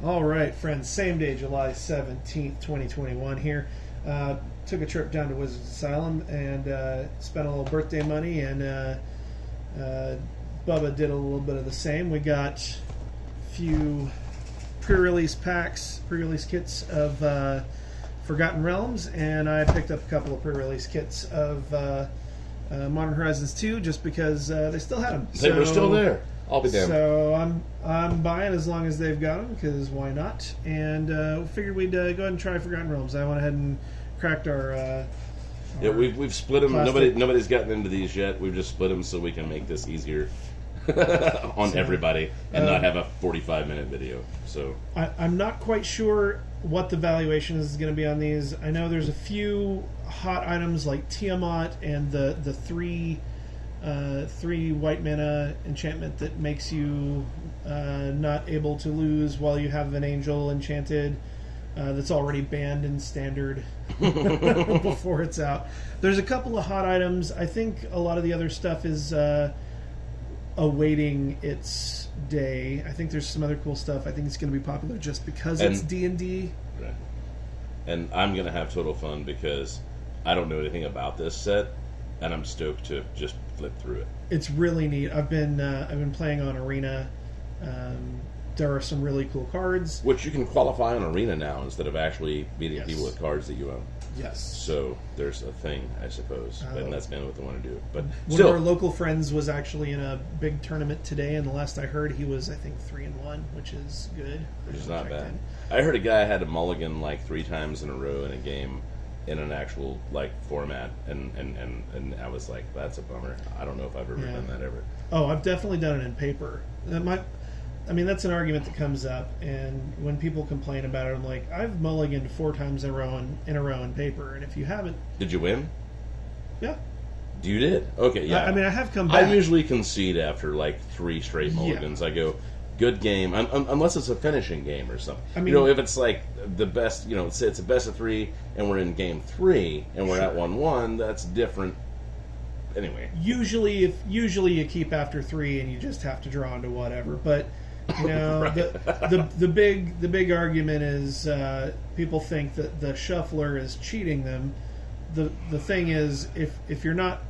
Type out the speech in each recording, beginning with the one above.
All right, friends. Same day, July 17th, 2021 here. Took a trip down to Wizards Asylum and spent a little birthday money, and Bubba did a little bit of the same. We got a few pre-release packs, pre-release kits of Forgotten Realms, and I picked up a couple of pre-release kits of Modern Horizons 2 just because they still had them. They were still there. I'll be damned. So I'm buying as long as they've got them, because why not? And figured we'd go ahead and try Forgotten Realms. I went ahead and cracked our yeah, we've split them. plastic. Nobody's gotten into these yet. We've just split them so we can make this easier on everybody and not have a 45-minute video. So I'm not quite sure what the valuation is going to be on these. I know there's a few hot items like Tiamat and the three white mana enchantment that makes you not able to lose while you have an angel enchanted. That's already banned in standard before it's out. There's a couple of hot items. I think a lot of the other stuff is awaiting its day. I think there's some other cool stuff. I think it's going to be popular just because it's D&D. Right. And I'm going to have total fun because I don't know anything about this set, and I'm stoked to just flip through it. It's really neat. I've been playing on Arena. There are some really cool cards. Which you can qualify on Arena now instead of actually beating people with cards that you own. Yes. So there's a thing, I suppose, and that's been what they want to do. But one of our local friends was actually in a big tournament today, and the last I heard, he was, I think, 3-1, which is good. Which is not bad. I heard a guy had a mulligan like 3 times in a row in a game in an actual format, and I was like, that's a bummer. I don't know if I've ever done that ever. Oh, I've definitely done it in paper. That's an argument that comes up, and when people complain about it, I'm like, I've mulliganed 4 times in a row in paper, and if you haven't... Did you win? Yeah. You did? Okay, yeah. I have come back. I usually concede after 3 straight mulligans. I go, good game, unless it's a finishing game or something. If it's the best, say it's a best of 3, and we're in game 3, and we're at 1-1, that's different. Anyway. Usually you keep after 3, and you just have to draw into whatever, but... Right. the big argument is people think that the shuffler is cheating them. The thing is, if you're not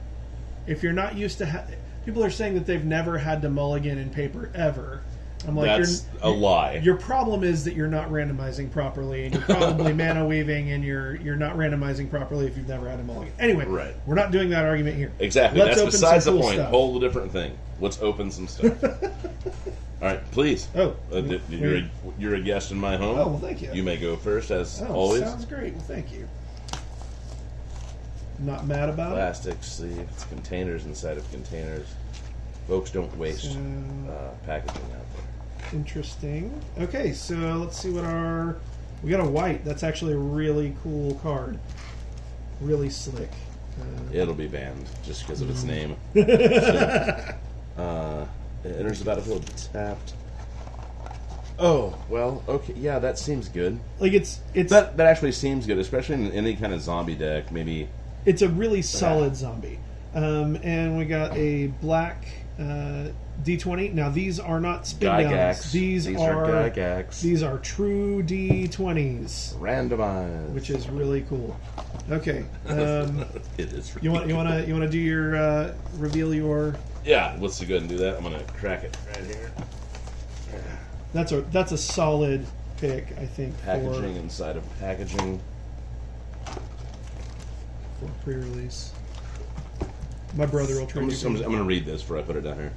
used to people are saying that they've never had to mulligan in paper ever. I'm like, that's a lie. Your problem is that you're not randomizing properly, and you're probably mana weaving, and you're not randomizing properly if you've never had a mulligan. Anyway, right. We're not doing that argument here. Exactly. Let's that's besides the cool point. Stuff. Whole different thing. Let's open some stuff. All right, please. Oh, you're a guest in my home. Oh, well, thank you. You may go first, as always. Sounds great. Well, thank you. Not mad about Plastic sleeves, containers inside of containers. Folks, don't waste packaging out there. Interesting. Okay, so let's see what we got a white. That's actually a really cool card. Really slick. It'll be banned just because of its name. It enters the battlefield tapped. Oh, well, okay, yeah, that seems good. It's that actually seems good, especially in any kind of zombie deck. Maybe it's a really solid zombie. And we got a black D20. Now these are not spin downs. These are Gygax. These are true D20s, randomized, which is really cool. Okay, it is. You want to do your reveal your. Yeah, let's go ahead and do that. I'm gonna crack it right here. That's a solid pick, I think. Packaging inside of packaging for pre-release. My brother will trade you. I'm gonna read this before I put it down here.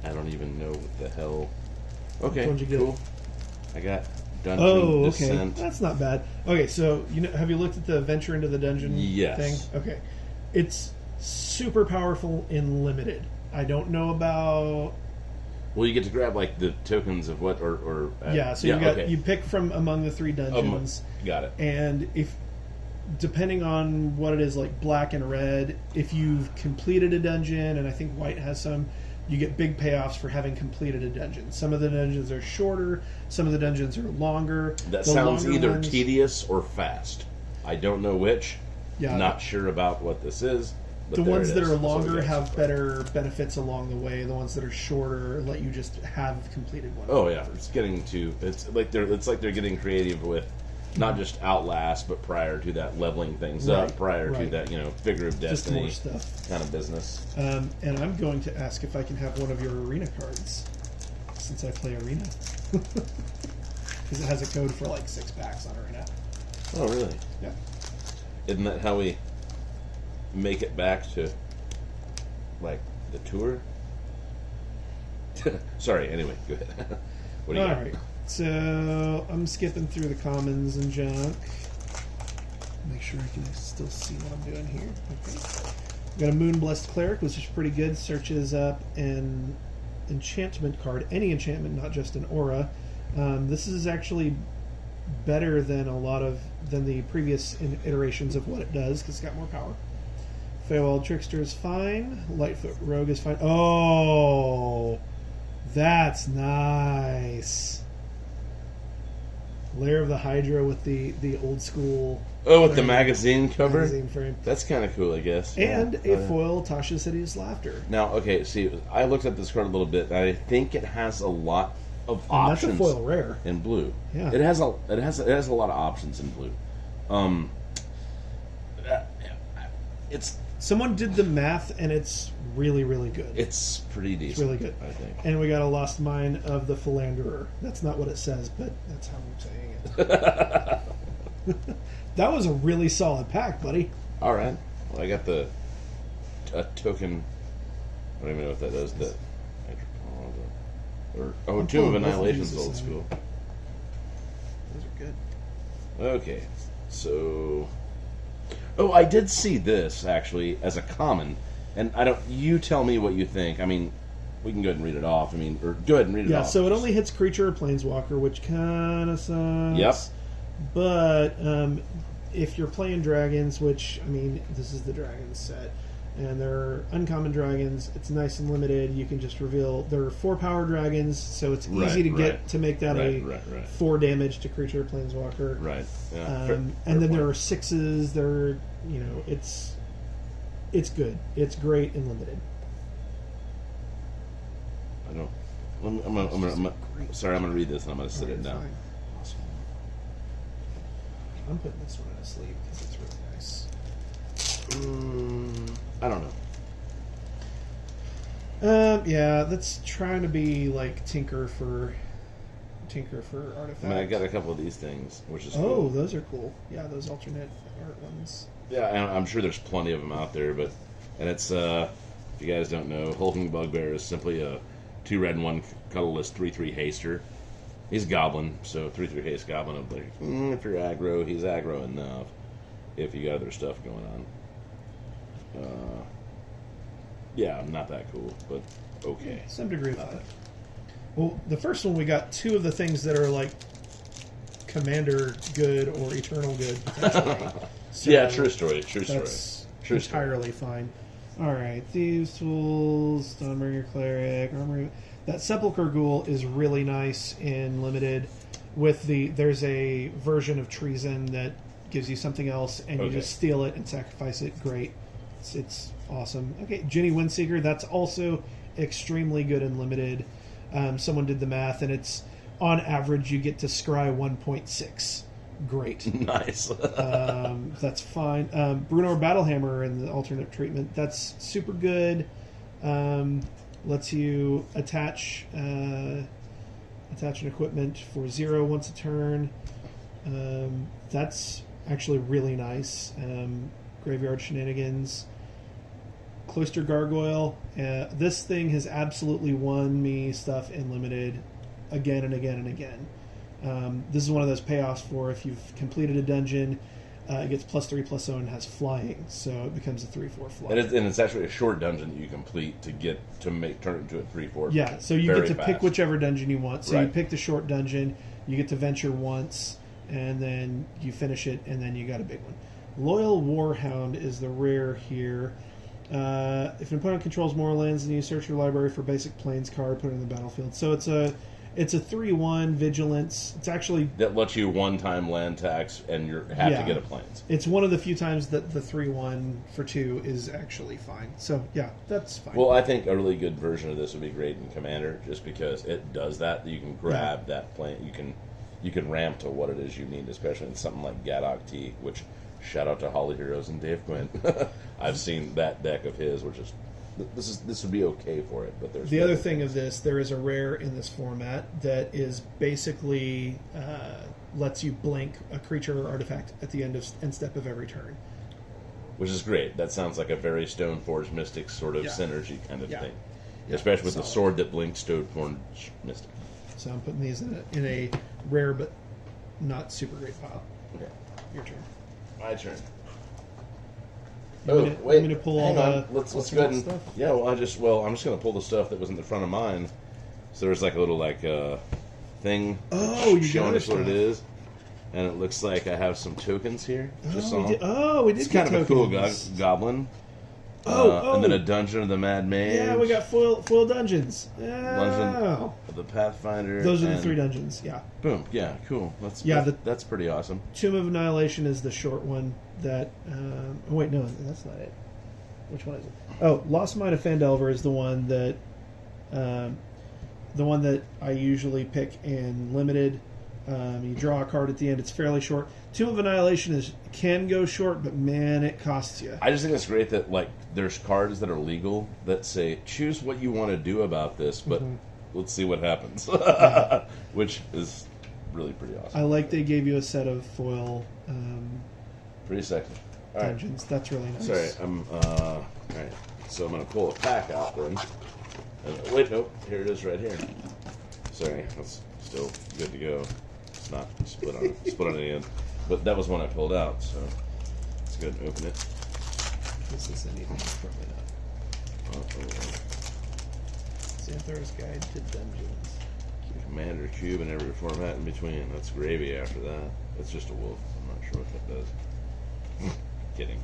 I don't even know what the hell. Okay, cool. I got Dungeon Descent. That's not bad. Okay, so have you looked at the Venture into the Dungeon thing? Okay. It's super powerful in limited. I don't know about... Well, you get to grab the tokens of what or you pick from among the 3 dungeons. Got it. And if depending on what it is, like black and red, if you've completed a dungeon, and I think white has some, you get big payoffs for having completed a dungeon. Some of the dungeons are shorter, some of the dungeons are longer. That sounds either tedious or fast. I don't know which. Yeah. Not sure about what this is. The ones that are longer have better benefits along the way. The ones that are shorter let you just have completed one. Oh yeah, it's like they're getting creative with not just Outlast, but prior to that, leveling things up. Prior to that, Figure of Destiny just more stuff. Kind of business. And I'm going to ask if I can have one of your arena cards, since I play Arena, because it has a code for like 6 packs on Arena. Oh really? Yeah. Isn't that how we make it back to like the tour? Sorry. Anyway, go ahead. What do you got? All right. So I'm skipping through the commons and junk. Make sure I can still see what I'm doing here. Okay. We've got a Moonblessed Cleric, which is pretty good. Searches up an enchantment card, any enchantment, not just an aura. This is actually better than than the previous iterations of what it does because it's got more power. Feywild Trickster is fine. Lightfoot Rogue is fine. Oh, that's nice. Lair of the Hydra with the old school. Oh, with the magazine cover? Magazine frame. That's kind of cool, I guess. And a foil Tasha's Hideous Laughter. Now, okay, see, I looked at this card a little bit, and I think it has a lot of options. That's a foil rare. In blue. Yeah. It has a lot of options in blue. Someone did the math, and it's really, really good. It's pretty decent. It's really good, I think. And we got a Lost Mine of the Philanderer. That's not what it says, but that's how I'm saying it. That was a really solid pack, buddy. All right. Well, I got a token. I don't even know what that does. Tomb of Annihilation is old school. Those are good. Okay, so. Oh, I did see this actually as a common, and I don't. You tell me what you think. I mean, we can go ahead and read it off. Or go ahead and read it off. Yeah, so it only hits creature or planeswalker, which kind of sucks. Yep. But if you're playing dragons, which this is the dragon set, and they're uncommon dragons. It's nice and limited. You can just reveal there are 4 power dragons, so it's easy to get to make that 4 damage to creature or planeswalker. Right. Yeah. And then there are 6s. They're it's good. It's great and limited. I don't. I'm gonna read this and I'm gonna sit it down. Awesome. I'm putting this one in a sleeve because it's really nice. I don't know. Yeah, that's trying to be like Tinker for artifacts. I got a couple of these things, which is cool. cool. Those are cool. Yeah, those alternate art ones. Yeah, I'm sure there's plenty of them out there, and it's if you guys don't know, Hulking Bugbear is simply a 2 red and 1 colorless 3/3 haster. He's a goblin, so 3/3 haste goblin. Of like, if you're aggro, he's aggro enough. If you got other stuff going on. Yeah, not that cool, but okay. Some degree of that. Well, the first one we got 2 of the things that are like Commander good or Eternal good potentially. So yeah, true story. That's true entirely fine. All right, Thieves' Tools, Dawnbringer Cleric, Armor. That Sepulchre Ghoul is really nice in limited. There's a version of Treason that gives you something else, and you just steal it and sacrifice it. Great. It's awesome. Okay, Ginny Windseeker, that's also extremely good and limited. Someone did the math, and it's on average you get to scry 1.6. Great. Nice. That's fine. Brunor Battlehammer in the alternate treatment, that's super good. Lets you attach an equipment for 0 once a turn. That's actually really nice. Graveyard Shenanigans. Cloister Gargoyle. This thing has absolutely won me stuff in limited again and again and again. This is one of those payoffs for if you've completed a dungeon, it gets +3/+0 and has flying, so it becomes a 3/4 fly. And it's actually a short dungeon that you complete to turn it into a 3/4. Yeah, so you get to pick whichever dungeon you want. So you pick the short dungeon, you get to venture once, and then you finish it, and then you got a big one. Loyal Warhound is the rare here. If an opponent controls more lands, then you search your library for basic plains card, put it in the battlefield. So it's a It's a 3/1 vigilance. It's actually that lets you one-time land tax, and you have to get a plains. It's one of the few times that the 3/1 for 2 is actually fine. So yeah, that's fine. Well, I think a really good version of this would be great in Commander, just because it does that. You can grab that plane. You can ramp to what it is you need, especially in something like Gadok T, which shout out to Holly Heroes and Dave Quinn. I've seen that deck of his, which is this would be okay for it. But there's the other thing of this, there is a rare in this format that is basically lets you blink a creature or artifact at the end step of every turn, which is great. That sounds like a very Stoneforge Mystic sort of synergy kind of thing, especially with the sword that blinks Stoneforge Mystic. So I'm putting these in a rare but not super great pile. Okay, your turn. My turn. Want me to pull all the let's go ahead and stuff? Yeah, I'm just going to pull the stuff that was in the front of mine. So there's like a little thing showing us what it is, and it looks like I have some tokens here. We did. It's kind of a cool goblin. And then a Dungeon of the Mad Mage. Yeah, we got foil dungeons. Dungeon of the Pathfinder. Those are the 3 dungeons. Yeah. Boom. Yeah. Cool. That's pretty awesome. Tomb of Annihilation is the short one. That wait, no, that's not it. Which one is it? Oh, Lost Mine of Phandelver is the one that I usually pick in limited. You draw a card at the end. It's fairly short. Tomb of Annihilation can go short, but man, it costs you. I just think it's great that there's cards that are legal that say choose what you want to do about this, but let's see what happens, which is really pretty awesome. I like they gave you a set of foil. Pretty sexy. All dungeons. Right. That's really nice. Sorry, all right. So I'm gonna pull a pack out then. Wait, nope. Here it is, right here. Sorry, that's still good to go. It's not split on the end, but that was one I pulled out. So let's go ahead and open it. This is anything, probably not. Xanthar's Guide to Dungeons. Commander cube in every format in between. That's gravy after that. That's just a wolf. I'm not sure what that does. Kidding.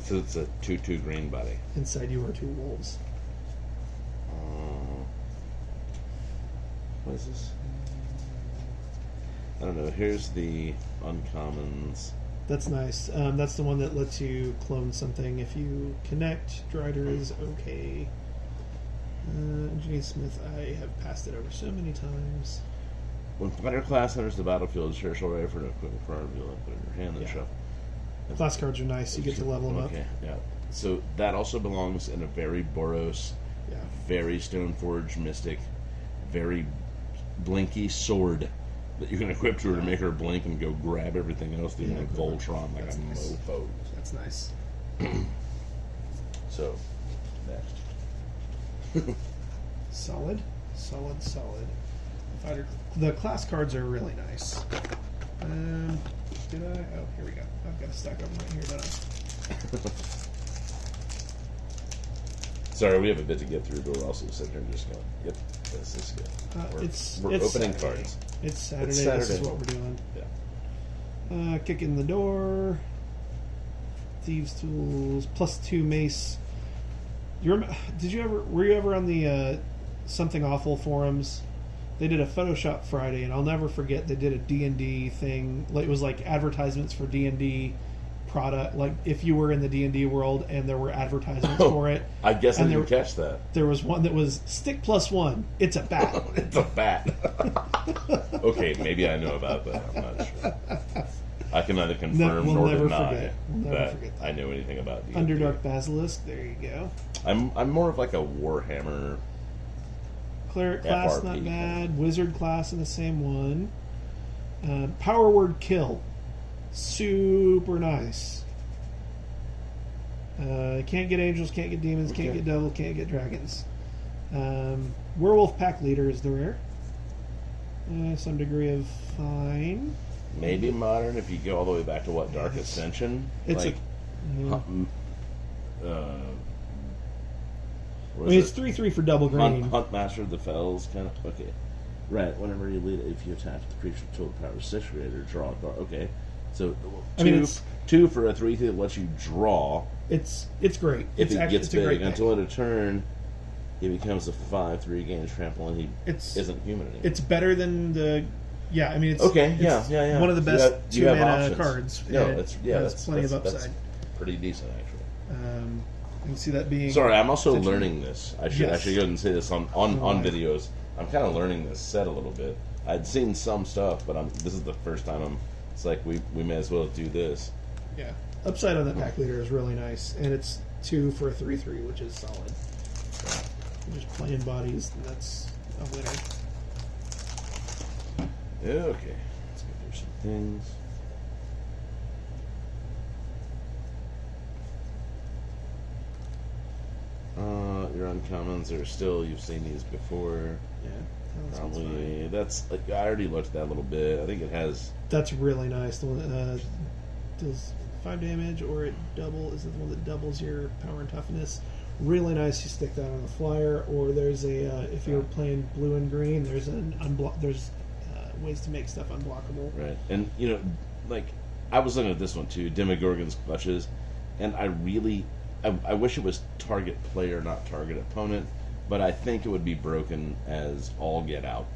So it's a 2/2 green body. Inside you are 2 wolves. What is this? I don't know. Here's the uncommons. That's nice. That's the one that lets you clone something if you connect. Drider is okay. Engineer Smith, I have passed it over so many times. When fighter class enters the battlefield, search already for an equipment card, put it in your hand, and shuffle. Class cards are nice. You get to level them up. Okay, yeah. So that also belongs in a very Boros, very Stoneforge Mystic, very blinky sword that you can equip to her to make her blink and go grab everything else, doing like Voltron, like a mofo. That's nice. So, next. Solid. Fighter. The class cards are really nice. Did I? Oh, here we go. I've got a stack of them right here, don't I? Sorry, we have a bit to get through, but we're also sitting here and just going, yep, this is good. We're opening Saturday. cards. It's Saturday. It's Saturday. This is what we're doing. Yeah. Kick in the door. Thieves' Tools. +2 mace. Were you ever on the Something Awful forums? They did a Photoshop Friday, and I'll never forget. They did a D&D thing. It was like advertisements for D&D product. Like if you were in the D&D world, and there were advertisements for it. I guess I didn't catch that. There was one that was stick +1. It's a bat. It's a bat. Okay, maybe I know about that. I'm not sure. I can neither confirm nor deny that I know anything about D&D. Underdark Basilisk. There you go. I'm more of like a Warhammer. Cleric class, FRP. not bad. Wizard class in the same one. Power word kill. Super nice. Can't get angels, can't get demons, can't get devil, can't get dragons. Werewolf pack leader is the rare. Some degree of fine. Maybe modern if you go all the way back to Dark Ascension. It's like, it's 3/3 for double green. Hunt Master of the Fells, kind of. Okay. Right. Whenever you lead, if you attack the creature with total power 6 greater, draw a card. Okay. So two for a 3 that lets you draw. It's great. If it gets big, until end of turn, he becomes a 5/3 gains trample, and he isn't human anymore. It's better than the. Yeah, I mean, it's okay. It's yeah. one of the best you have 2-mana options. cards. No, that's plenty of upside. That's pretty decent, actually. You can see that being. Sorry, I'm also learning this. I should go ahead and say this on Right. videos. I'm kind of learning this set a little bit. I'd seen some stuff, but this is the first time It's like we may as well do this. Yeah, upside on that pack leader is really nice, and it's 2 for a 3/3, which is solid. You're just playing bodies, and that's a winner. Okay, let's go through some things. Your uncommons are still, you've seen these before. Yeah, probably. That's like, I already looked at that a little bit. I think it has. That's really nice. The one that does 5 damage, or it is it the one that doubles your power and toughness? Really nice. You stick that on the flyer, or there's a if you're playing blue and green, there's ways to make stuff unblockable. Right, and like I was looking at this one too, Demogorgon's Clutches, and I wish it was target player, not target opponent, but I think it would be broken as all get out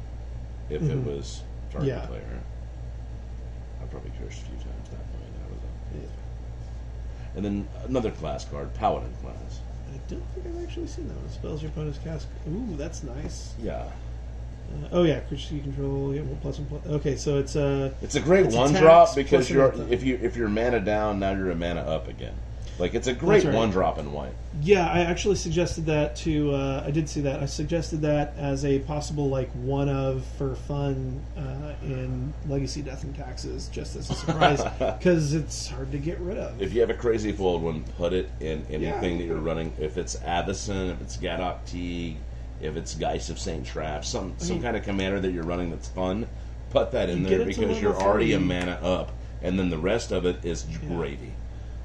if it was target player. I probably cursed a few times that point. That was and then another class card, Paladin class. I don't think I've actually seen that one. Spells your opponent's cast. Ooh, that's nice. Yeah. Creatures you control. Yeah, +1/+. Okay, so it's a great one drop because if you're mana down, now you're a mana up again. Like, it's a great one drop in white. Yeah, I actually suggested that to. I did see that. I suggested that as a possible one of for fun in Legacy Death and Taxes, just as a surprise, because it's hard to get rid of. If you have a crazy fold one, put it in anything that you're running. If it's Avacyn, if it's Gadok Teague, if it's Geist of St. Trapp, some kind of commander that you're running that's fun, put that in there because you're already a mana up, and then the rest of it is gravy.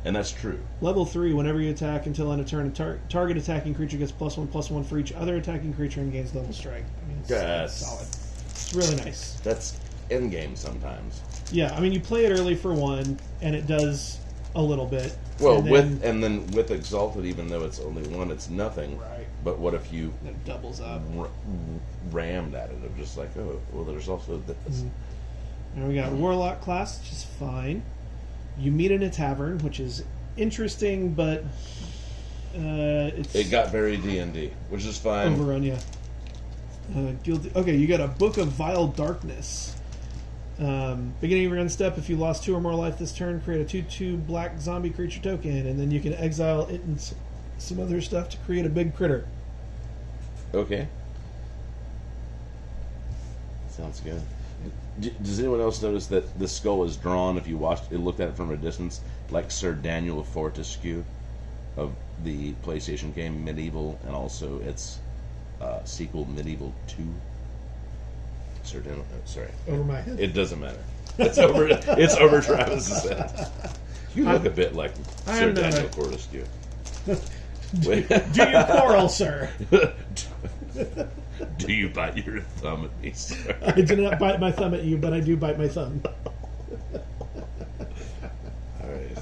And that's true. Level 3, whenever you attack until end of turn, target attacking creature gets +1/+1 for each other attacking creature and gains level strike. I mean, it's solid. It's really nice. That's end game sometimes. Yeah, I mean, you play it early for 1, and it does a little bit. Well, and then with Exalted, even though it's only 1, it's nothing. Right. But what if you it doubles up, rammed at it? Of just like, oh, well, there's also this. And we got Warlock class, which is fine. You meet in a tavern, which is interesting, but it got very D&D, which is fine. Overrun, yeah. Guilty. Okay, you got a Book of Vile Darkness. Beginning of your end step, if you lost 2 or more life this turn, create a 2/2 black zombie creature token, and then you can exile it and some other stuff to create a big critter. Okay. Sounds good. Does anyone else notice that the skull is drawn, if you looked at it from a distance, like Sir Daniel Fortescue of the PlayStation game Medieval, and also its sequel Medieval 2? Sir Daniel, sorry. Over my head. It doesn't matter. It's over Travis's head. You look a bit like Sir Daniel Fortescue. Wait. Do you quarrel, sir? Do you bite your thumb at me, sir? I do not bite my thumb at you, but I do bite my thumb. All right.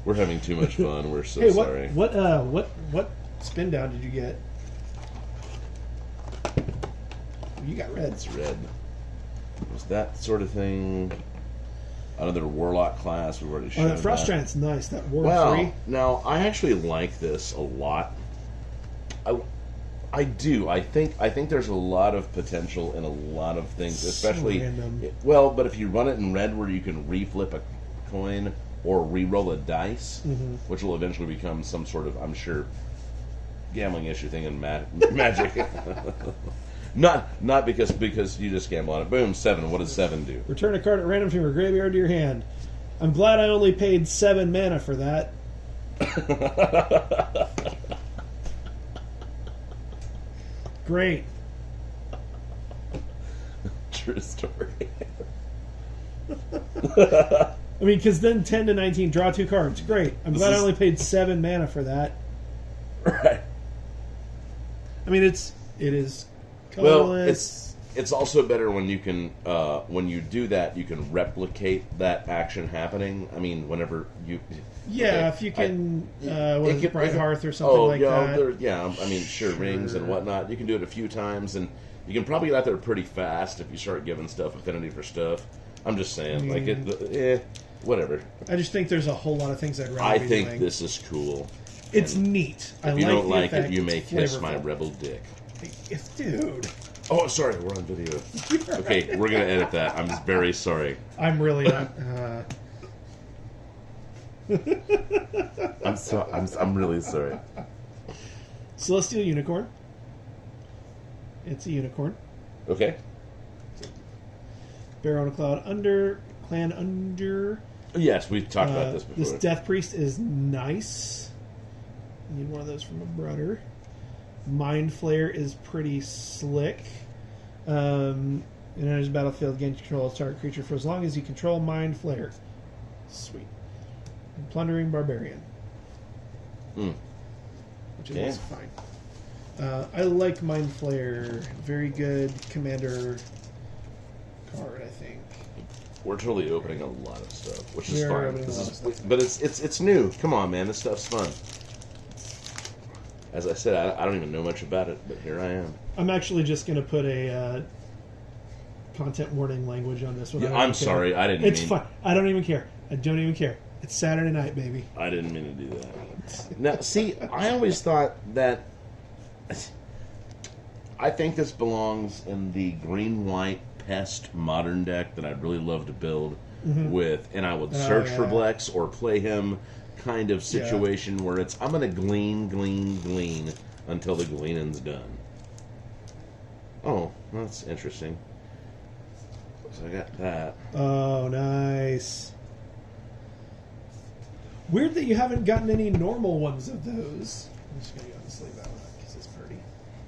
We're having too much fun. We're so sorry. What spin down did you get? You got red. It's red. Was that sort of thing? Another Warlock class. We've already shown that Frost Giant's nice. That Ward 3. Now, I actually like this a lot. I do. I think there's a lot of potential in a lot of things, especially. Well, but if you run it in red, where you can reflip a coin or re-roll a dice, which will eventually become some sort of, I'm sure, gambling issue thing in Magic. Not because you just gamble on it. Boom, 7. What does 7 do? Return a card at random from your graveyard to your hand. I'm glad I only paid 7 mana for that. Great. True story. I mean, because then 10 to 19, draw 2 cards. Great. I'm glad I only paid 7 mana for that. Right. I mean, it is colorless. it's also better when you can when you do that, you can replicate that action happening. I mean, whenever you if you can Bright Hearth or something like that. I mean, sure, rings and whatnot. You can do it a few times, and you can probably get out there pretty fast if you start giving stuff affinity for stuff. I'm just saying, whatever. I just think there's a whole lot of things I'd rather be doing. This is cool. It's neat. If you don't like it, you may kiss my rebel dick. Dude. Oh, sorry, we're on video. Okay, we're gonna edit that. I'm very sorry. I'm really not. I'm really sorry. Celestial Unicorn. It's a unicorn. Okay. Bear on a Cloud Clan Under. Yes, we've talked about this before. This Death Priest is nice. I need one of those from a brother. Mind Flayer is pretty slick. And enters battlefield, gain control of target creature for as long as you control Mind Flayer. Sweet. And Plundering Barbarian. Which is fine. I like Mind Flayer. Very good commander card, I think. We're totally opening a lot of stuff, which is fine. But it's new. Come on, man. This stuff's fun. As I said, I don't even know much about it, but here I am. I'm actually just going to put a content warning language on this one. Yeah, I'm sorry. I didn't mean... It's fine. I don't even care. I don't even care. It's Saturday night, baby. I didn't mean to do that. Now, see, I always thought that... I think this belongs in the green-white pest modern deck that I'd really love to build with, and I would search for Blex or play him kind of situation where it's, I'm going to glean until the gleaning's done. Oh, that's interesting. So I got that. Oh, nice. Weird that you haven't gotten any normal ones of those. I'm just going to go and sleeve that one up because it's pretty.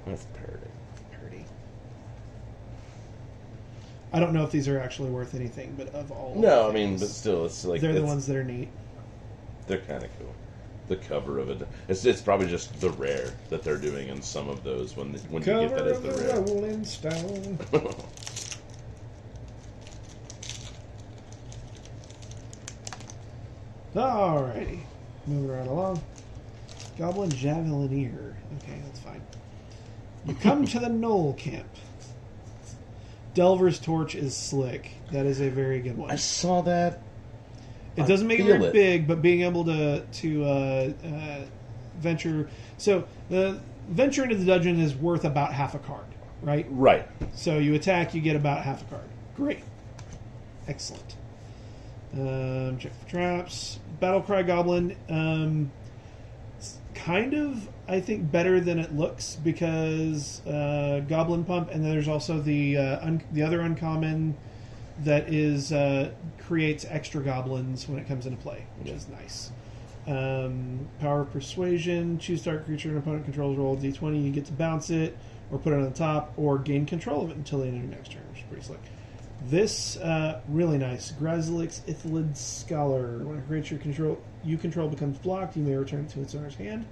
That's pretty. I don't know if these are actually worth anything, but of all... No, I mean, but still, it's like... They're the ones that are neat. They're kind of cool. The cover of it. It's probably just the rare that they're doing in some of those when you get that as the rare. Cover of the Rolling Stone. Alrighty. Moving right along. Goblin Javelineer. Okay, that's fine. You come to the Knoll Camp. Delver's Torch is slick. That is a very good one. I saw that. It doesn't make it very big, but being able to venture... So, the venture into the dungeon is worth about half a card, right? Right. So you attack, you get about half a card. Great. Excellent. Check for traps. Battlecry Goblin. Kind of, I think, better than it looks because Goblin Pump, and then there's also the other uncommon that is creates extra goblins when it comes into play, which is nice. Power of Persuasion. Choose target creature an opponent controls. Roll d20. You get to bounce it or put it on the top or gain control of it until the end of your next turn, which is pretty slick. This, really nice. Grazilix Ithlid Scholar. When a creature you control becomes blocked, you may return it to its owner's hand.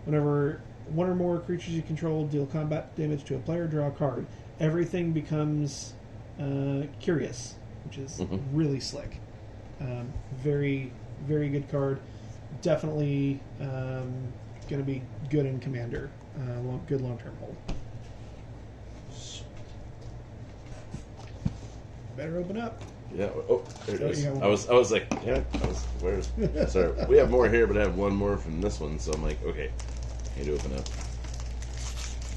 Whenever one or more creatures you control deal combat damage to a player, draw a card. Everything becomes curious, which is really slick. Very, very good card. Definitely going to be good in Commander. Good long-term hold. Better open up. Yeah. Oh, there it is. I was like, where's? Sorry, we have more here, but I have one more from this one, so I'm like, okay, I need to open up.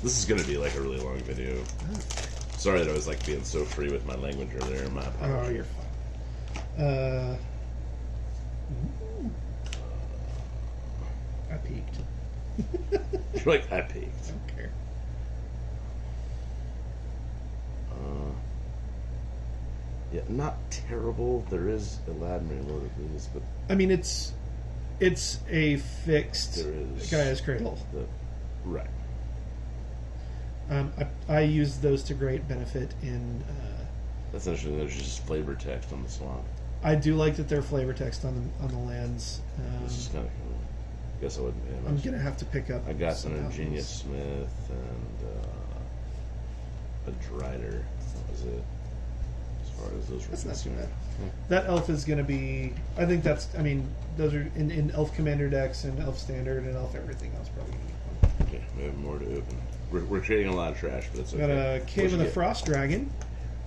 This is gonna be like a really long video. Sorry that I was like being so free with my language earlier. My apologies. Oh, you're fine. I peeked. You're like, I peeked. I don't care. Yeah, not terrible. There is Aladdin Reloaded, please, but I mean, it's a fixed Gaia's Cradle. Right. I use those to great benefit in. That's interesting. There's just flavor text on the swamp. I do like that they're flavor text on the lands. This is kind of cool. I guess I wouldn't. I'm gonna have to pick up. I got some Ingenious Smith and a Drider. is it as far as those. That's not too bad. That elf is going to be. I think that's. I mean, those are in elf commander decks and elf standard and elf everything else probably going to be fun. Okay, we have more to open. We're creating a lot of trash, but it's okay. Got a Cave of the Frost Dragon.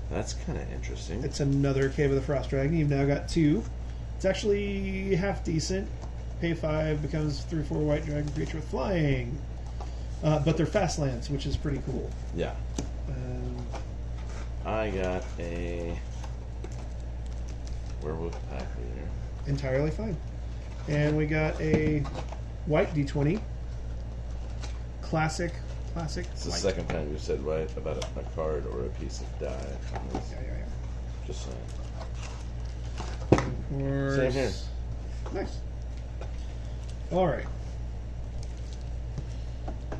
That's kind of interesting. It's another Cave of the Frost Dragon. You've now got 2. It's actually half decent. Pay 5 becomes 3/4 white dragon creature with flying. But they're fast lands, which is pretty cool. Yeah. I got a werewolf pack leader. Entirely fine. And we got a white D20. Classic. It's the white. second time you said white about a card or a piece of die. Yeah. Just saying. Course. Same here. Nice. All right.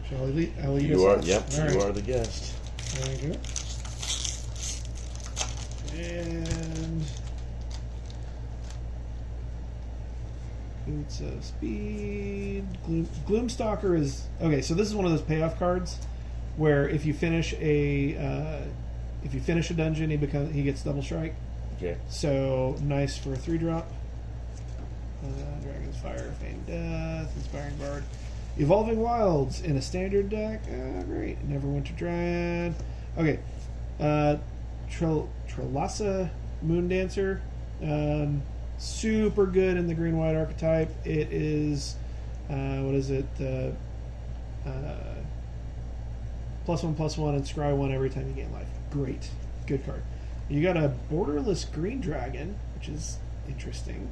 Shall I lead? I'll lead You us are. off. Yep. All You right. are the guest. There you go. And boots of speed. Gloomstalker is okay. So this is one of those payoff cards where if you finish a dungeon, he gets double strike. Okay. So nice for a 3-drop. Dragon's Fire, Feigned Death, Inspiring Bard, Evolving Wilds in a standard deck. Great. Neverwinter Dryad. Okay. Trelasa Moon Dancer. Super good in the green-white archetype. It is, what is it? The +1/+1 and scry 1 every time you gain life. Great. Good card. You got a borderless green dragon, which is interesting.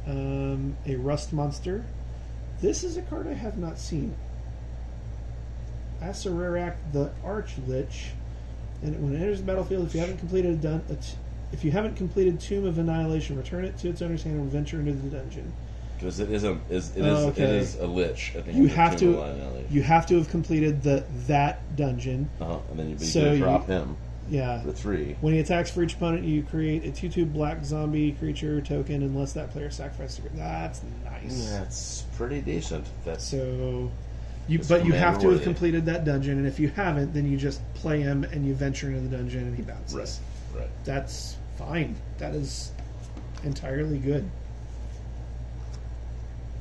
A rust monster. This is a card I have not seen. Asararak the Archlich, and when it enters the battlefield, if you haven't completed Tomb of Annihilation, return it to its owner's hand and venture into the dungeon. Because it is a lich. I think You have to have completed that dungeon. And then you drop him. Yeah. For 3. When he attacks for each opponent, you create a 2/2 black zombie creature token unless that player sacrifices. That's nice. That's pretty decent. But you have to have completed that dungeon, and if you haven't, then you just play him and you venture into the dungeon and he bounces. Right. That's fine. That is entirely good.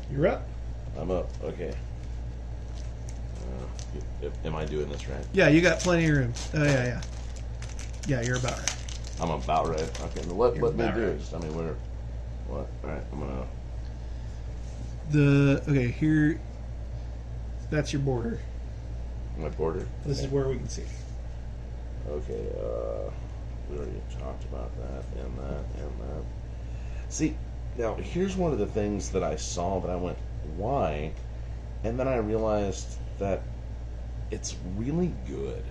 You're up. I'm up. Okay. Am I doing this right? Yeah, you got plenty of room. Oh, yeah. Yeah, you're about right. I'm about right. Okay, let me do it. Right. Just tell me where. What? All right, I'm gonna. Here. That's your border. My border. This is where we can see. Okay. We already talked about that and that. See, now here's one of the things that I saw that I went, why? And then I realized that it's really good.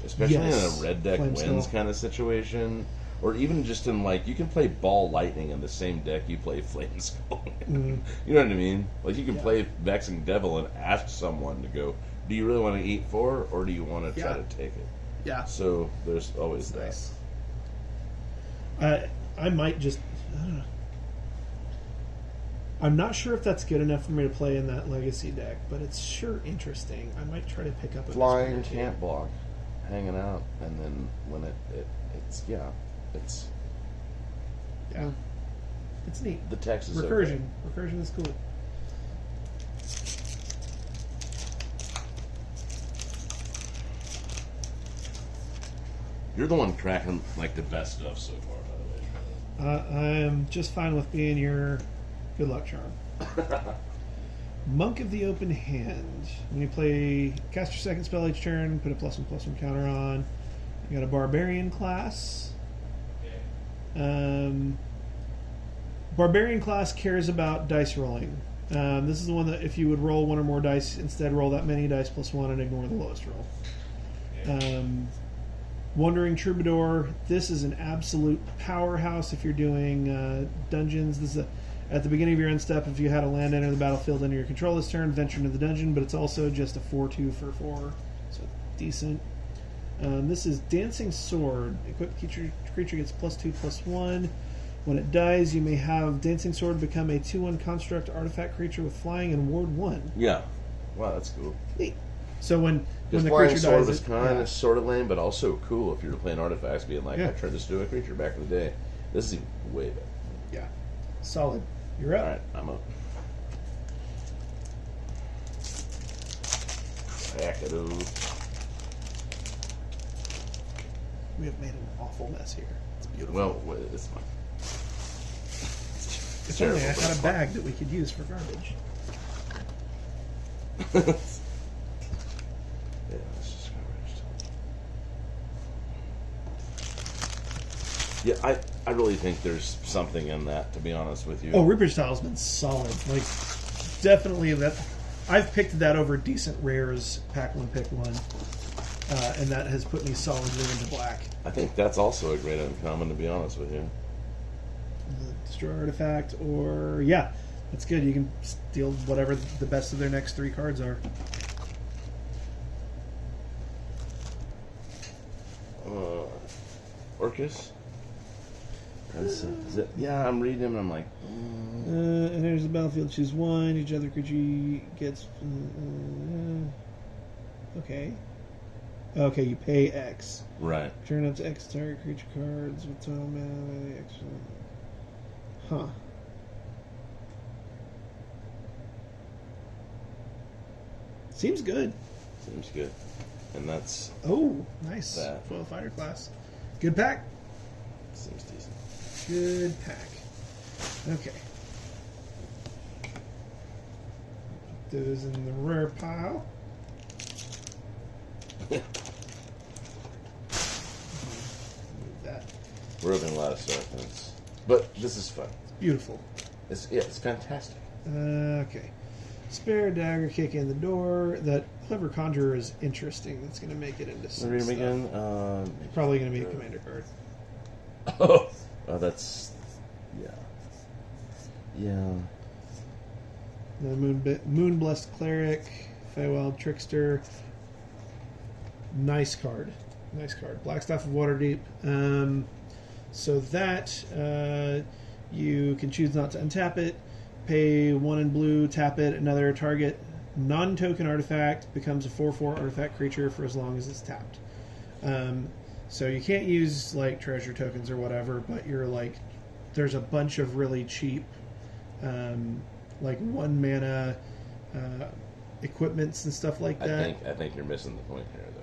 Especially in a red deck wins kind of situation. Or even just in, you can play Ball Lightning in the same deck you play Flame Skull. You know what I mean? You can play Vexing Devil and ask someone to go, do you really want to eat 4 or do you want to try to take it? Yeah. So there's always that. Nice. I might just... I don't know. I'm not sure if that's good enough for me to play in that Legacy deck, but it's sure interesting. I might try to pick up a Flying can't block. Hanging out, and then when it's neat. The text is recursion. Okay. Recursion is cool. You're the one cracking the best stuff so far, by the way. I am just fine with being your good luck charm. Monk of the Open Hand. When you cast your second spell each turn, put a +1/+1 counter on. You got a Barbarian class. Barbarian class cares about dice rolling. This is the one that if you would roll 1 or more dice, instead roll that many dice +1 and ignore the lowest roll. Wandering Troubadour. This is an absolute powerhouse if you're doing dungeons. This is at the beginning of your end step, if you had a land enter the battlefield under your control this turn, venture into the dungeon, but it's also just a 4/2 for 4, so decent. This is Dancing Sword. Equipped creature gets +2/+1. When it dies, you may have Dancing Sword become a 2/1 construct artifact creature with flying and ward 1. Yeah. Wow, that's cool. Neat. So when the flying creature sword dies, was kind of sort of lame, but also cool if you were playing artifacts, being like, I turned this into a creature back in the day. This is even way better. Yeah, solid. You're up. All right, I'm up. Pack-a-doo. We have made an awful mess here. It's beautiful. Well, it's fine. If only I had a bag that we could use for garbage. Yeah, it's just garbage. Yeah, I really think there's something in that, to be honest with you. Oh, Reaper's Talisman's solid. Like, definitely that. I've picked that over decent rares, pack one, pick one. And that has put me solidly into black. I think that's also a great uncommon, to be honest with you. Destroy artifact, or yeah, that's good. You can steal whatever the best of their next 3 cards are. Orcus? Is it? Yeah, I'm reading him and I'm like... And there's the battlefield. Choose 1. Each other creature gets... okay. Okay, you pay X. Right. Turn up to X target creature cards with total mana. Huh. Seems good. Seems good. And that's... Oh, nice. That. Foil fighter class. Good pack. Seems decent. Good pack. Okay. Put those in the rare pile. Yeah. Move that. We're opening a lot of stuff. But this is fun. It's beautiful. It's fantastic. Okay. Spare dagger kick in the door. That clever conjurer is interesting. That's going to make it into some Read him stuff. again. Probably going to be a commander card. Oh, that's... Yeah. Yeah. The Moon Blessed Cleric. Feywild Trickster. Nice card. Nice card. Blackstaff of Waterdeep. So that you can choose not to untap it. Pay 1 in blue, tap it, another target non-token artifact becomes a 4/4 artifact creature for as long as it's tapped. So you can't use like treasure tokens or whatever, but you're like, there's a bunch of really cheap, like 1 mana equipments and stuff like that. I think you're missing the point here, though.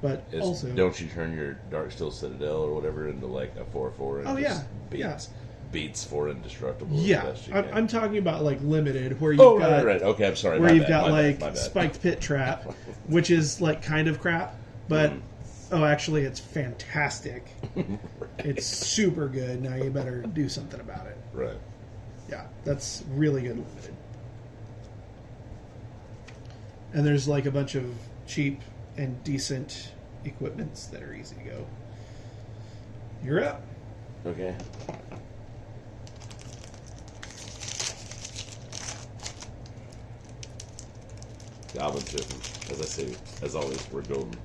But also, don't you turn your Darksteel Citadel or whatever into like a 4/4 and beats 4 indestructible? Yeah, I'm talking about like limited, where you've got right. Okay, I'm sorry. Where you've got like Spiked Pit Trap, which is like kind of crap, but actually it's fantastic. Right. It's super good. Now you better do something about it. Right. Yeah, that's really good limited. And there's like a bunch of cheap and decent equipments that are easy to go. You're up. Okay. Goblin Token. As I say, as always, we're golden.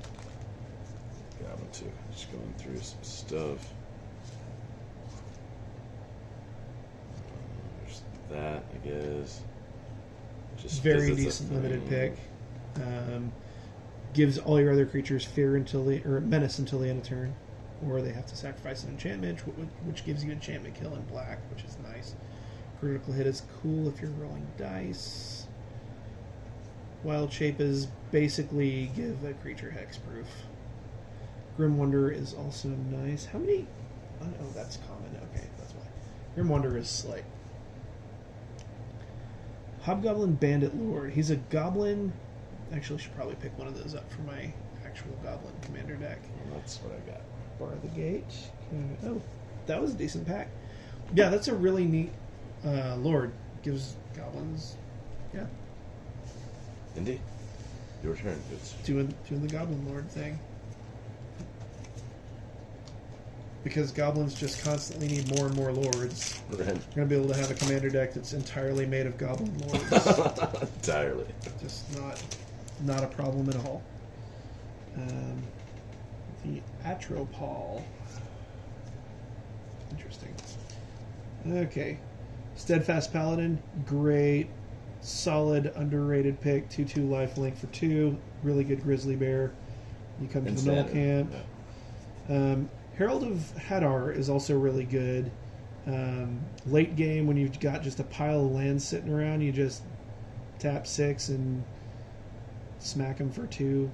Goblin Token. Just going through some stuff. There's that, I guess. Just very decent limited pick. Gives all your other creatures fear or menace until the end of turn, or they have to sacrifice an enchantment, which gives you enchantment kill in black, which is nice. Critical hit is cool if you're rolling dice. Wild Shape is basically give a creature hexproof. Grim Wonder is also nice. How many? Oh, that's common. Okay, that's why. Grim Wonder is like Hobgoblin Bandit Lord. He's a goblin. Actually, I should probably pick one of those up for my actual goblin commander deck. Well, that's what I got. Bar the Gate. Oh, that was a decent pack. Yeah, that's a really neat Lord. Gives goblins. Yeah. Indeed. Your turn, Fitz. Doing the Goblin Lord thing. Because goblins just constantly need more and more lords. Right. You're going to be able to have a commander deck that's entirely made of goblin lords. Entirely. Just not a problem at all. The Atropol. Interesting. Okay. Steadfast Paladin, great solid, underrated pick. 2/2 life link for 2. Really good grizzly bear. You come to the middle camp. Yeah. Herald of Hadar is also really good. Late game, when you've got just a pile of land sitting around, you just tap 6 and smack them for 2.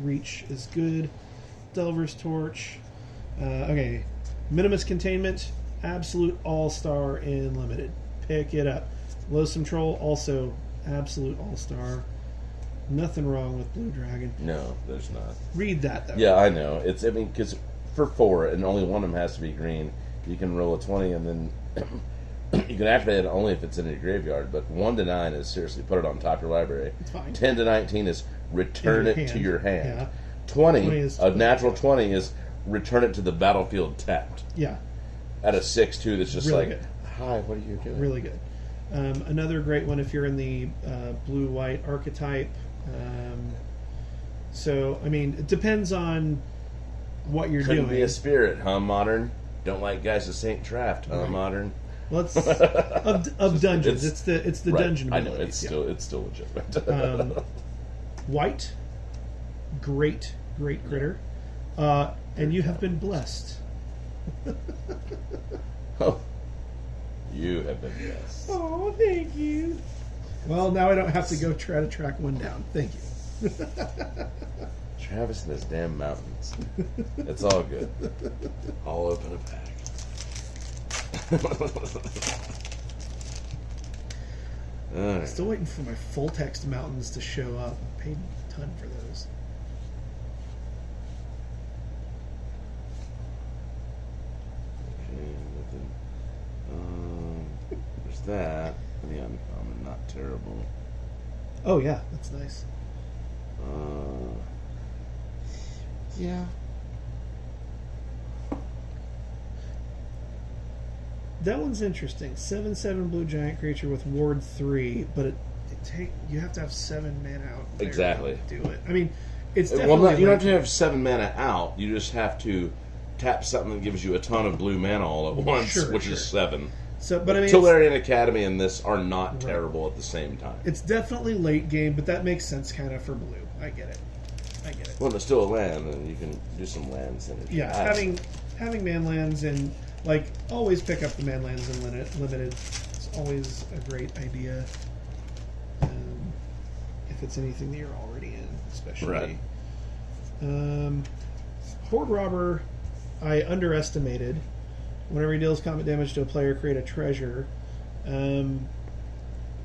Reach is good. Delver's Torch. Okay. Minimus Containment. Absolute all-star in Limited. Pick it up. Loathsome Troll, also absolute all-star. Nothing wrong with Blue Dragon. No, there's not. Read that, though. Yeah, I know. Because for 4, and only one of them has to be green, you can roll a 20, and then you can activate it only if it's in your graveyard. But 1 to 9 is seriously put it on top of your library. It's fine. 10 to 19 is return it to your hand. Yeah. 20 a natural 20 is return it to the battlefield tapped. Yeah. At a 6/2, that's just really like, good. Hi, what are you doing? Really good. Another great one if you're in the blue-white archetype. So, I mean, it depends on what you're Couldn't doing. be a spirit, huh, Modern? Don't like guys with Saint Draft, huh, Right. Modern? Well, it's of dungeons. It's the right. dungeon I know abilities. it's still legitimate. White, great critter, and you have been blessed. Oh, you have been blessed. Oh, thank you. Well, now I don't have to go try to track one down. Thank you. Travis and his damn mountains. It's all good. I'll open a pack. Right. Still waiting for my full text mountains to show up. I paid a ton for those. Okay, there's that. The uncommon, not terrible. Oh yeah, that's nice. Yeah. That one's interesting. 7/7 blue giant creature with ward 3, but you have to have 7 mana out there Exactly. to do it. I mean, it's definitely you don't have to have 7 mana out. You just have to tap something that gives you a ton of blue mana all at once, which is 7. So, but I mean, Tolarian Academy and this are not terrible at the same time. It's definitely late game, but that makes sense kind of for blue. I get it. Well, it's still a land, and you can do some land synergy. Yeah, having man lands and like always pick up the man lands in limited. It's always a great idea. If it's anything that you're already in, especially. Right. Horde Robber, I underestimated. Whenever he deals combat damage to a player, create a treasure. I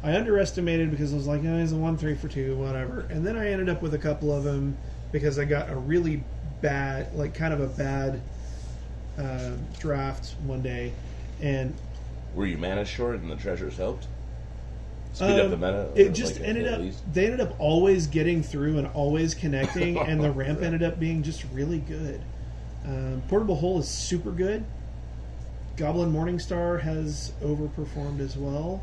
underestimated because I was like, oh, he's a 1/3 for 2, whatever. And then I ended up with a couple of them because I got a really bad, like kind of a bad draft one day. And were you mana short and the treasures helped? Speed up the meta? It just ended up, they ended up always getting through and always connecting, and the ramp ended up being just really good. Portable Hole is super good. Goblin Morningstar has overperformed as well.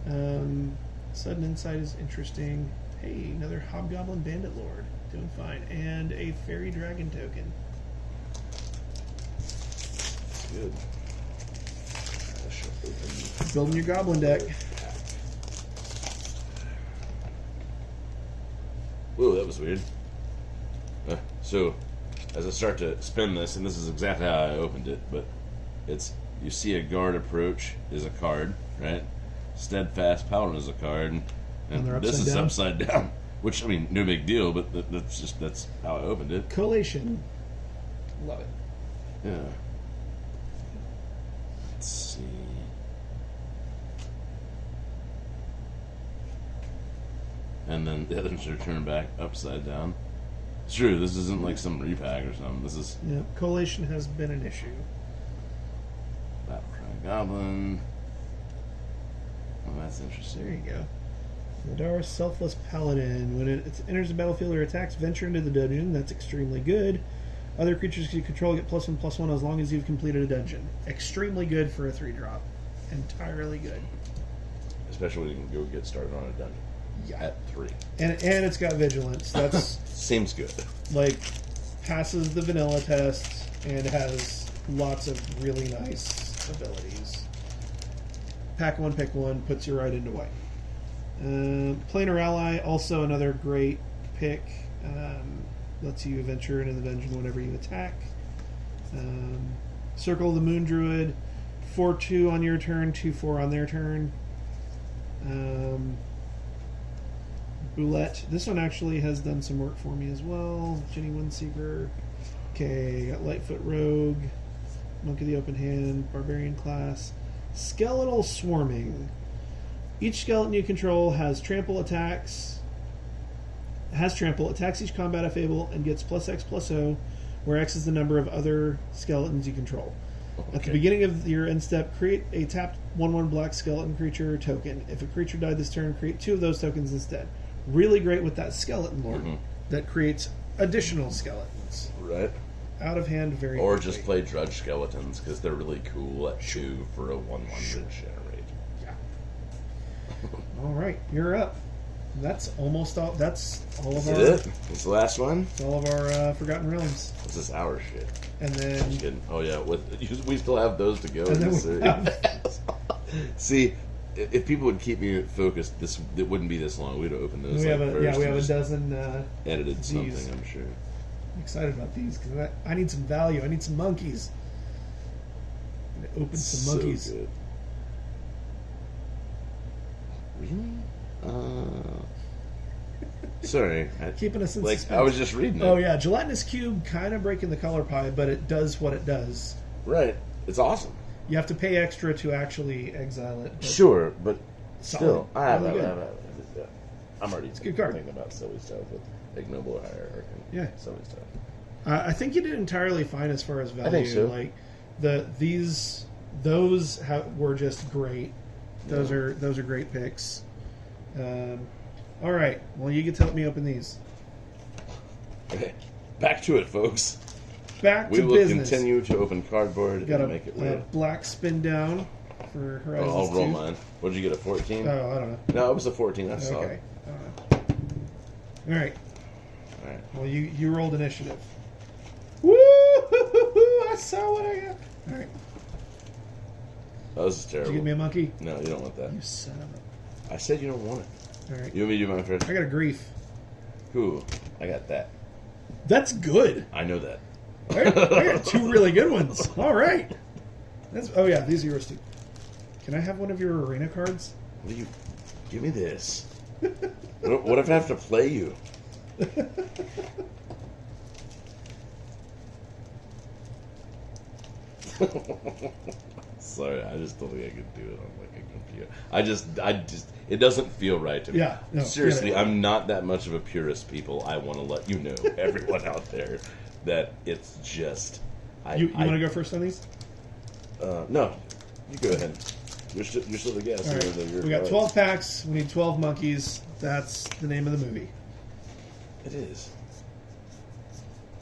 Sudden Insight is interesting. Hey, another Hobgoblin Bandit Lord. Doing fine. And a Fairy Dragon token. That's good. Building your Goblin deck. Ooh, that was weird. So, as I start to spin this, and this is exactly how I opened it, but it's, you see a guard approach is a card, right? Steadfast Paladin is a card, and this is upside down. Which, I mean, no big deal, but that's how I opened it. Collation. Love it. Yeah. Let's see. And then the others are turned back upside down. It's true, this isn't like some repack or something. This is... Yeah, collation has been an issue. Battlecry Goblin. Oh, that's interesting. There you go. Nadar Selfless Paladin. When it enters the battlefield or attacks, venture into the dungeon. That's extremely good. Other creatures you control get +1/+1 as long as you've completed a dungeon. Extremely good for a 3-drop. Entirely good. Especially when you can go get started on a dungeon. Yeah. At 3. And it's got vigilance. That's seems good. Like, passes the vanilla test and has lots of really nice abilities. Pack one, pick one, puts you right into white. Planar Ally, also another great pick. Lets you venture into the dungeon whenever you attack. Circle of the Moon Druid, 4/2 on your turn, 2/4 on their turn. Boulette. This one actually has done some work for me as well. Jenny Windseeker. Okay, got Lightfoot Rogue, Monk of the Open Hand, Barbarian class. Skeletal Swarming. Each skeleton you control has trample attacks. Attacks each combat if able, and gets +X/+O, where X is the number of other skeletons you control. Okay. At the beginning of your end step, create a tapped 1/1 black skeleton creature token. If a creature died this turn, create 2 of those tokens instead. Really great with that skeleton lord that creates additional skeletons. Right. Out of hand, very Or quickly. just play Drudge Skeletons, because they're really cool at 2 for a 1/1 generate. Yeah. All right, you're up. That's almost all. That's all of our. Is it? It's the last one? It's all of our Forgotten Realms. This is our shit. And then. Just kidding. Oh, yeah. We still have those to go. And then See, if people would keep me focused, it wouldn't be this long. We'd open those. We have first a and dozen. edited these. something, I'm sure. I'm excited about these because I need some value. I need some monkeys. I'm gonna open some monkeys. So good. Really? Sorry. Keeping us in like suspense. I was just reading it. Oh yeah, gelatinous cube, kind of breaking the color pie, but it does what it does. Right. It's awesome. You have to pay extra to actually exile it. But Sure, but still, solid. Really I'm already a good card. thinking about silly stuff with Ignoble Hierarchy. Yeah. Silly stuff. I think you did entirely fine as far as value. I think so. Like those were just great. Those are great picks. All right. Well, you get to help me open these. Okay. Back to it, folks. Back to business. We will business. continue to open cardboard Got and make it weird. Black spin down for Horizons I'll roll 2. mine. What did you get, a 14? Oh, I don't know. No, it was a 14. I saw Okay. it. All right. All right. Well, you rolled initiative. Woo! I saw what I got. All right. Oh, this is terrible. Did you get me a monkey? No, you don't want that. You son of a... I said you don't want it. All right. You want me to do mine first? I got a grief. Who? I got that. That's good. I know that. I got 2 really good ones. All right. Oh yeah, these are yours too. Can I have one of your arena cards? What do you... Give me this. What if I have to play you? Sorry, I just don't think I could do it on like a computer. I just, it doesn't feel right to me. Yeah, no, seriously, I'm not that much of a purist, people. I want to let you know, everyone out there, that it's just. You want to go first on these? No, you go ahead. You're still the guest. All right. We got 12 packs. We need 12 monkeys. That's the name of the movie. It is.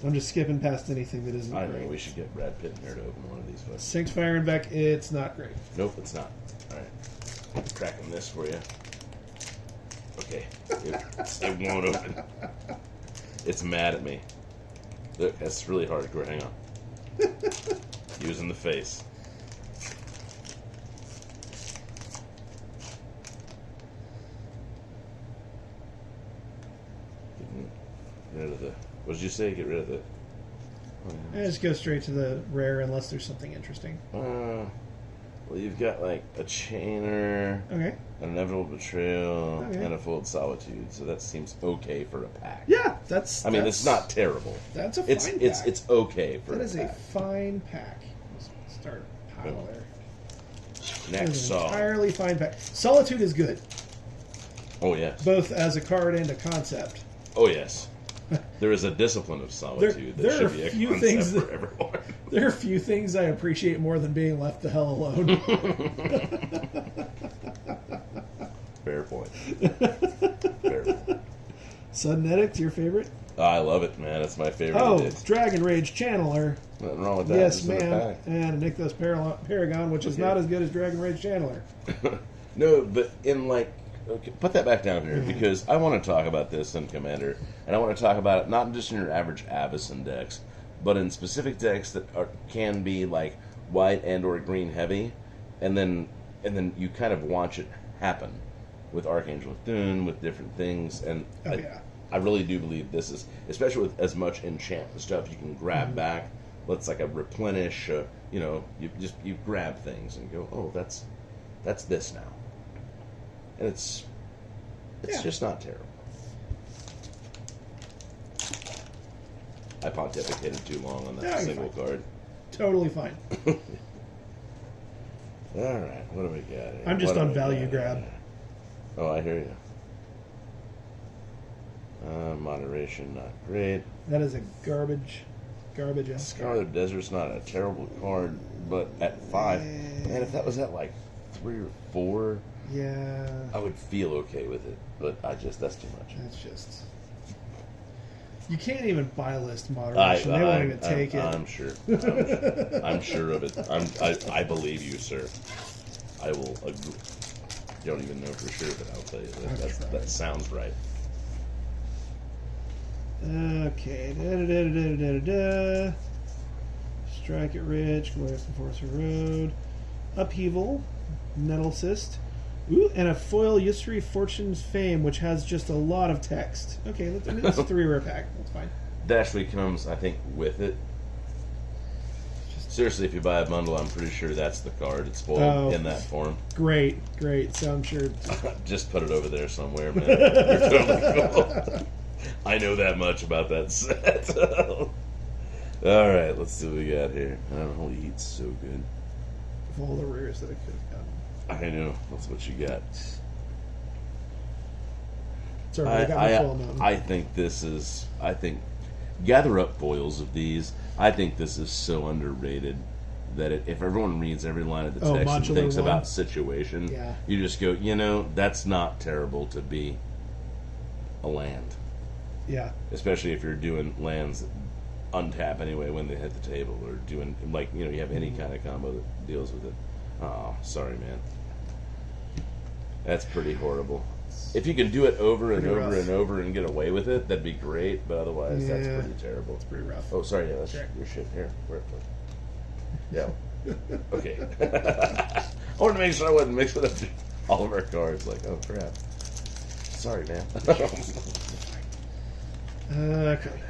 I'm just skipping past anything that isn't I great. know, we should get Brad Pitt in here to open one of these folks. Sinks Fire and Beck, it's not great. Nope, it's not. Alright. Cracking this for you. Okay. It won't open. It's mad at me. Look, that's really hardcore. Hang on. Using the face. Getting rid of the... What did you say? Get rid of the... I just go straight to the rare unless there's something interesting. Well, you've got like a Chainer, Okay. an Inevitable Betrayal, Okay. and a Full Solitude. So that seems okay for a pack. Yeah, it's not terrible. That's a fine pack. It's okay for That a is pack. a fine pack. Let's start a pile there. That Next is an song. entirely fine pack. Solitude is good, Oh yes. both as a card and a concept. Oh yes. There is a discipline of solitude There that are should be a few concept things for everyone. There are few things I appreciate more than being left the hell alone. Fair point. Fair point. Sudden Edict, your favorite? I love it, man. It's my favorite. Oh, It is. Dragon Rage Channeler. Nothing wrong with that. Yes, Just in the ma'am. pack. And Nykthos Paragon, which is Okay. not as good as Dragon Rage Channeler. No, but in like, okay, put that back down here because I want to talk about this in Commander, and I want to talk about it not just in your average Avacyn decks, but in specific decks that can be like white and or green heavy, and then you kind of watch it happen. with Archangel Thune, with different things, and yeah. I really do believe this is, especially with as much enchantment stuff you can grab back. Let's like a replenish. You know, you grab things and go, oh, that's this now, and it's just not terrible. I pontificated too long on that single card. Totally fine. All right, what do we got here? I'm just on value grab. Oh, I hear you. Moderation, not great. That is a garbage ass Scarlet Desert's not a terrible card, but at 5, man, if that was at like 3 or 4, yeah, I would feel okay with it. But that's too much. That's just. You can't even buy list moderation. They won't even take it. I'm sure. I'm sure of it. I believe you, sir. I will agree. Don't even know for sure, but I'll tell you that sounds right. Okay. Strike it rich. Glorious Enforcer Road. Upheaval. Nettle Cyst. Ooh, and a foil Yusri Fortune's Fame, which has just a lot of text. Okay, that's a 3 rare pack. That's fine. That actually comes, I think, with it. Seriously, if you buy a bundle, I'm pretty sure that's the card. It's foiled in that form. Great. So I'm sure. Just put it over there somewhere, man. You're totally cool. I know that much about that set. All right, let's see what we got here. I don't know, he eats so good. Of all the rares that I could have gotten. I know. That's what you got. Sorry, I got my foil mountain. I think this is... gather up foils of these. I think this is so underrated that if everyone reads every line of the text and thinks about situation, you just go, that's not terrible to be a land. Yeah. Especially if you're doing lands untap anyway when they hit the table, or doing, you have any kind of combo that deals with it. Oh, sorry, man. That's pretty horrible. If you can do it over and over and over and get away with it, that'd be great, but otherwise, that's pretty terrible. It's pretty rough. Oh, sorry, that's your shit. Here. Yeah. Okay. I wanted to make sure I wasn't mixing up all of our cards. Like, oh, crap. Sorry, man. Okay.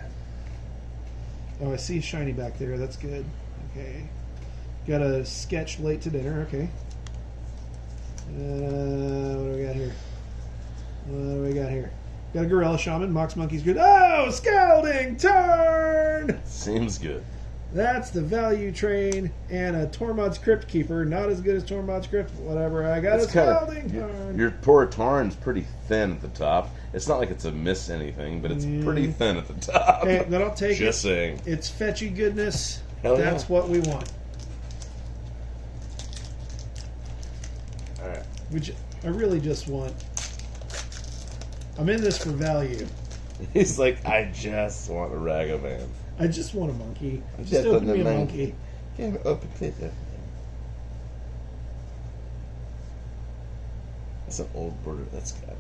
Oh, I see shiny back there. That's good. Okay. Got a sketch late to dinner. Okay. What do we got here? Got a Gorilla Shaman. Mox Monkey's good. Oh, Scalding Tarn! Seems good. That's the value train. And a Tormod's Crypt Keeper. Not as good as Tormod's Crypt. Whatever. I got a Scalding Tarn. Your poor Tarn's pretty thin at the top. It's not like it's a miss anything, but it's pretty thin at the top. Hey, then I'll take it. Just saying. It's fetchy goodness. Hell That's what we want. Alright. Which I really just want. I'm in this for value. He's like, I just want a Ragavan. I just want a monkey. Just open me a monkey. Can't open it. That's an old border. That's good.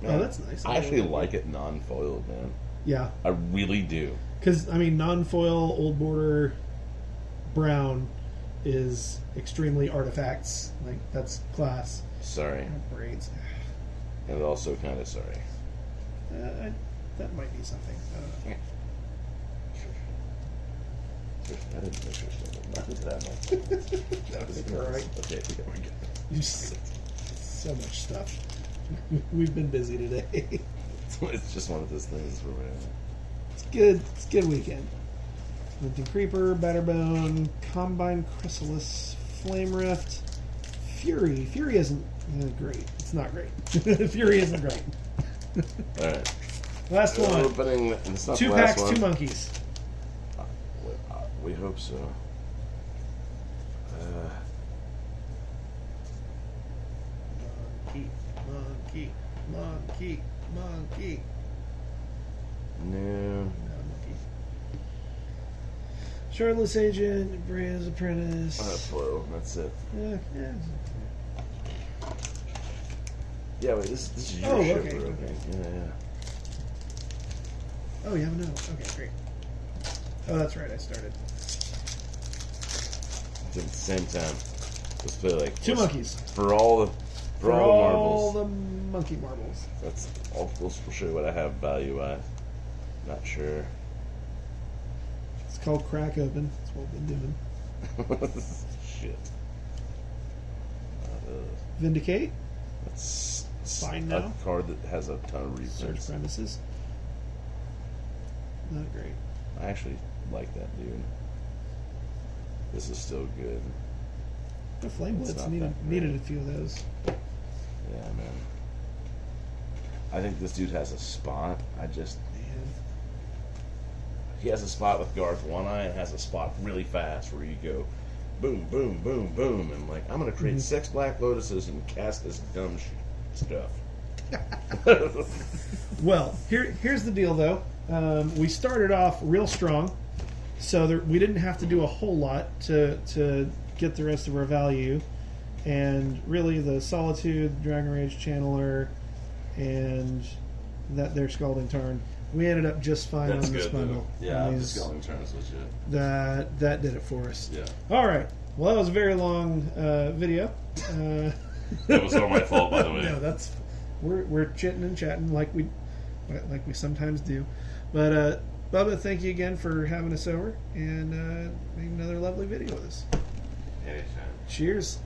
That's nice. I actually like it non-foiled, man. Yeah. I really do. Because, non-foil, old border, brown is extremely artifacts. Like, that's class. Sorry. Braids. And also kind of sorry. That might be something. I don't know. I didn't make sure not that much. That was alright. Okay, there we go. You so much stuff. We've been busy today. It's just one of those things where we're It's good. It's a good weekend. Linton Creeper, Batterbone, Combine Chrysalis, Flame Rift, Fury. Fury isn't great. It's not great. Fury isn't great. Alright. Last one. Opening. It's not 2 the last packs, one. 2 monkeys. We hope so. Monkey. No. Shardless Agent, Brand's Apprentice. Foil. That's it. Yeah. Yeah, wait. This is your ship. Okay. Yeah. Oh, yeah, no. Okay, great. Oh, that's right. I started. At the same time, let's play like 2 monkeys for all For all the all marbles. the monkey marbles. That's all. We'll show you what I have value at. Not sure. It's called crack open. That's what we've been doing. Shit. Vindicate. That's Fine a now. card that has a ton of Search reprints. premises. Not great. I actually like that dude. This is still good. The Flame It's Blitz not needed that great. a few of those. Yeah, man. I think this dude has a spot. Man. He has a spot with Garth One Eye and has a spot really fast where you go boom, boom, boom, boom, and like, I'm going to create 6 Black Lotuses and cast this dumb stuff. Well, here's the deal, though. We started off real strong, so we didn't have to do a whole lot to get the rest of our value. And really, the Solitude, Dragon Rage Channeler, and that their Scalding Tarn, we ended up just fine That's on this good, bundle. though. Yeah, On the these- Scalding Tarn is legit. that did it for us. Yeah. All right. Well, that was a very long video. That was all my fault, by the way. No, that's we're chitting and chatting like we sometimes do. But Bubba, thank you again for having us over and making another lovely video with us. Anytime. Cheers.